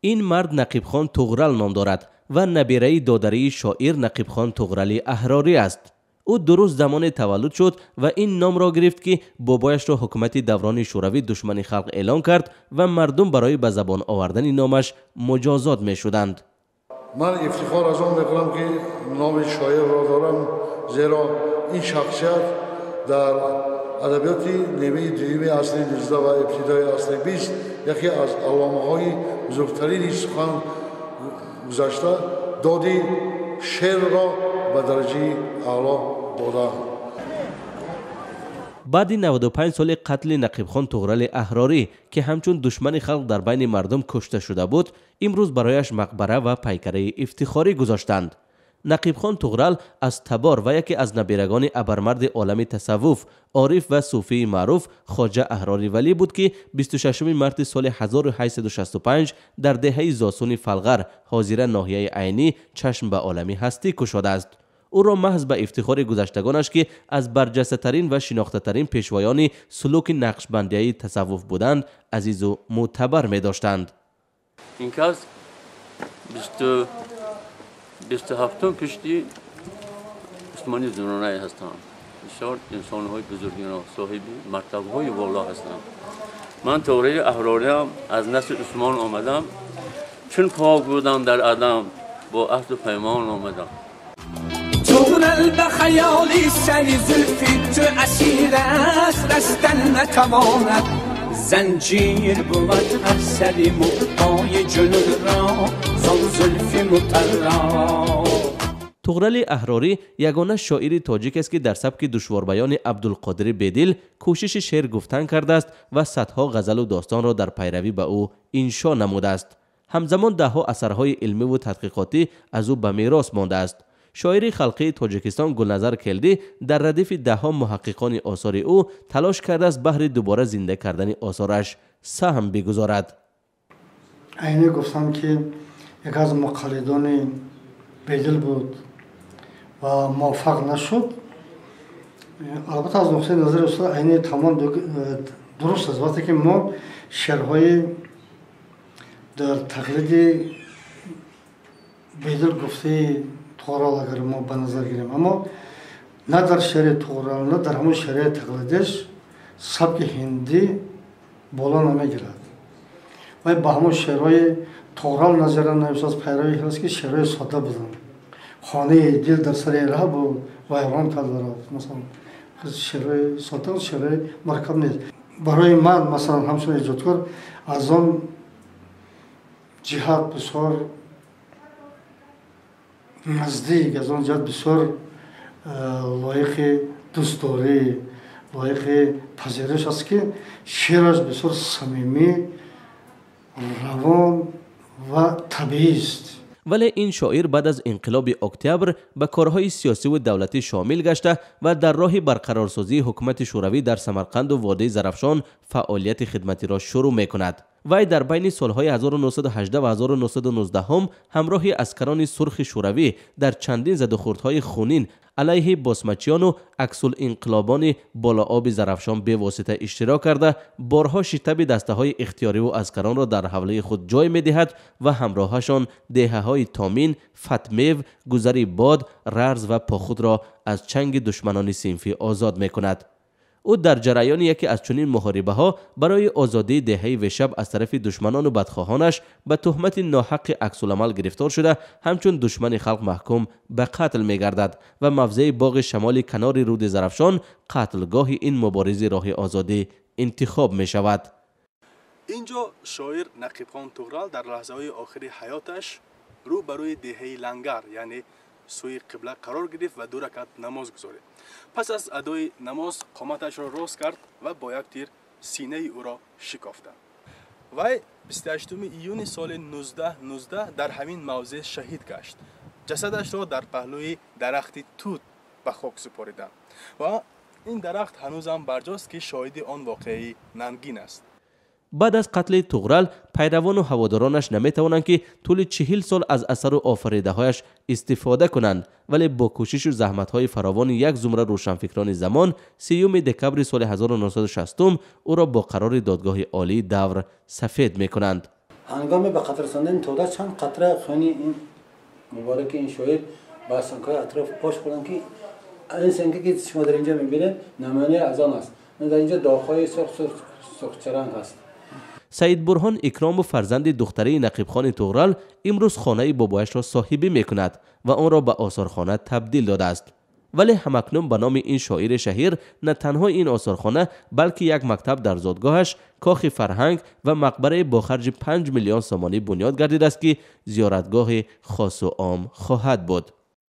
این مرد نقیب خان طغرل نام دارد و نبیره دادری شاعر نقیب خان طغرل احراری است. او درست زمان تولد شد و این نام را گرفت که بابایش را حکومت دوران شوروی دشمن خلق اعلان کرد و مردم برای به زبان آوردن نامش مجازات می شدند. من افتخار از آن میکنم که نام شاعر را دارم، زیرا این شخصیت در ادبیات نیمه دوم عصر 19 و ابتدای عصر 20 یکی از علامه‌های بزرگترین سخن گذشته دادی شعر را به درجه اعلی برده. بعد 95 سال قتل نقیب خان طغرل احراری که همچون دشمن خلق در بین مردم کشته شده بود، امروز برایش مقبره و پیکره افتخاری گذاشتند. نقیب خان طغرل از تبار و یکی از نبیرگان ابرمرد عالم تصوف، عارف و صوفی معروف خواجه احراری ولی بود که 26 مارس سال 1865 در دهه زاسون فلغر حاضر ناحیه عینی چشم به عالم هستی گشوده است. او را محض به افتخار گذشتگانش که از برجسته ترین و شناخته ترین پیشوایان سلوک نقشبندی تصوف بودند عزیز و معتبر می داشتند. این کس 27 پشتی عثمانی زنانه هستند. بسیار انسان های بزرگی و صاحب مرتبه های والا هستند. من طغرل احراری از نسل عثمان آمدم، چون پاک بودم در عدم با عهد و پیمان آمدم. طغرل به خیالی سری زلفی تو اسیر است، رستن نتواند زنجیر بود هر سری مقای جنون را زن زلفی مطرا. طغرل احراری یگانه شاعر تاجیک است که در سبک دشوار بیان عبدالقادر بدیل کوشش شعر گفتن کرده است و صدها غزل و داستان را در پیروی به او انشا نموده است. همزمان دهها اثرهای علمی و تحقیقاتی از او به میراث مانده است. شاعر خلقی تاجیکستان گلنظر کلدی در ردیف دهها محققان آثار او تلاش کرده است بهر دوباره زنده کردن آثارش سهم بگذارد. عینی گفتم که یک از مقلدان بدیل بود و موفق نشد. البته از نقطه نظر استاد عینی تمام درست است. وقتی که ما شعرهای در تقلید بدیل گفته طغرل اگر ما به نظر گیریم، اما نه در شعر طغرل نه در همون شعر تقلیدش سبک هندی بالا نمیگیرد و با همون شعرهای طغرل نظر نمیساز پیروی هست که شعرهای ساده بودن. خانه دل در سر راه بود و ایران کرده رفت. مثلا شعرهای ساده و شعرهای مرکب نیست. برای من مثلا همچون ایجادکار از آن جهت بسیار نزدیک، از آن جهت بسیار لایق دوستداری، لایق پذیرش است که شعرش بسیار صمیمی، روان و طبیعی است. ولی این شاعر بعد از انقلاب اکتبر به کارهای سیاسی و دولتی شامل گشته و در راه برقرارسازی حکومت شوروی در سمرقند و وادی زرافشان فعالیت خدمتی را شروع می کند. وی در بین سالهای 1918 و 1919 هم همراه اسکران سرخ شوروی در چندین زدوخوردهای خونین علیه باسمچیان و عکس‌الانقلابان بالا آب زرافشان به واسطه اشتراک کرده، بارها شتاب دسته های اختیاری و اسکران را در حوله خود جای می دهد و همراهشان دهه های تامین، فتمیو، گذری باد، ررز و پاخود را از چنگ دشمنان صنفی آزاد می کند. او در جریان یکی از چنین محاربه ها برای آزادی دهه و شب از طرف دشمنان و بدخواهانش به تهمت ناحق عکس‌العمل گرفتار شده، همچون دشمن خلق محکوم به قتل می گردد و موضع باغ شمال کنار رود زرافشان قتلگاه این مبارز راه آزادی انتخاب می شود. اینجا شاعر نقیب خان طغرل در لحظه های آخری حیاتش رو بروی دهه لنگر یعنی سوی قبله قرار گرفت و 2 رکعت نماز گذارد. پس از ادای نماز قامتش را راست کرد و با یک تیر سینه او را شکافت. وی 28 ایون سال 1919 در همین موضع شهید گشت. جسدش را در پهلوی درختی توت به خاک سپاریدند و این درخت هنوز هم برجاست که شاهد آن واقعی نمگین است. بعد از قتل طغرل پیروان و هوادارانش نمیتوانند که طول 40 سال از اثر و آفریده هایش استفاده کنند، ولی با کوشش و زحمت های فراوان یک زمره روشنفکران زمان 30 دکبر سال 1960 او را با قرار دادگاه عالی دور سفید می کنند. هنگام به قطر رساندن توده چند قطره خونی این مبارک این شاعر با سنگ‌های اطراف پاش خوردن که این سنگی که شما در اینجا میبینید نمونه از آن است. در اینجا داغ‌های سرخ چرنگ هست. سعید برهان اکرام و فرزند دختره نقیب خان طغرل امروز خانه بابایش را صاحبی میکند و آن را به آثارخانه تبدیل داده است. ولی همکنون به نام این شاعر شهیر نه تنها این آثارخانه بلکه یک مکتب در زادگاهش، کاخ فرهنگ و مقبره با خرج 5 میلیون سومانی بنیاد گردیده است که زیارتگاه خاص و عام خواهد بود.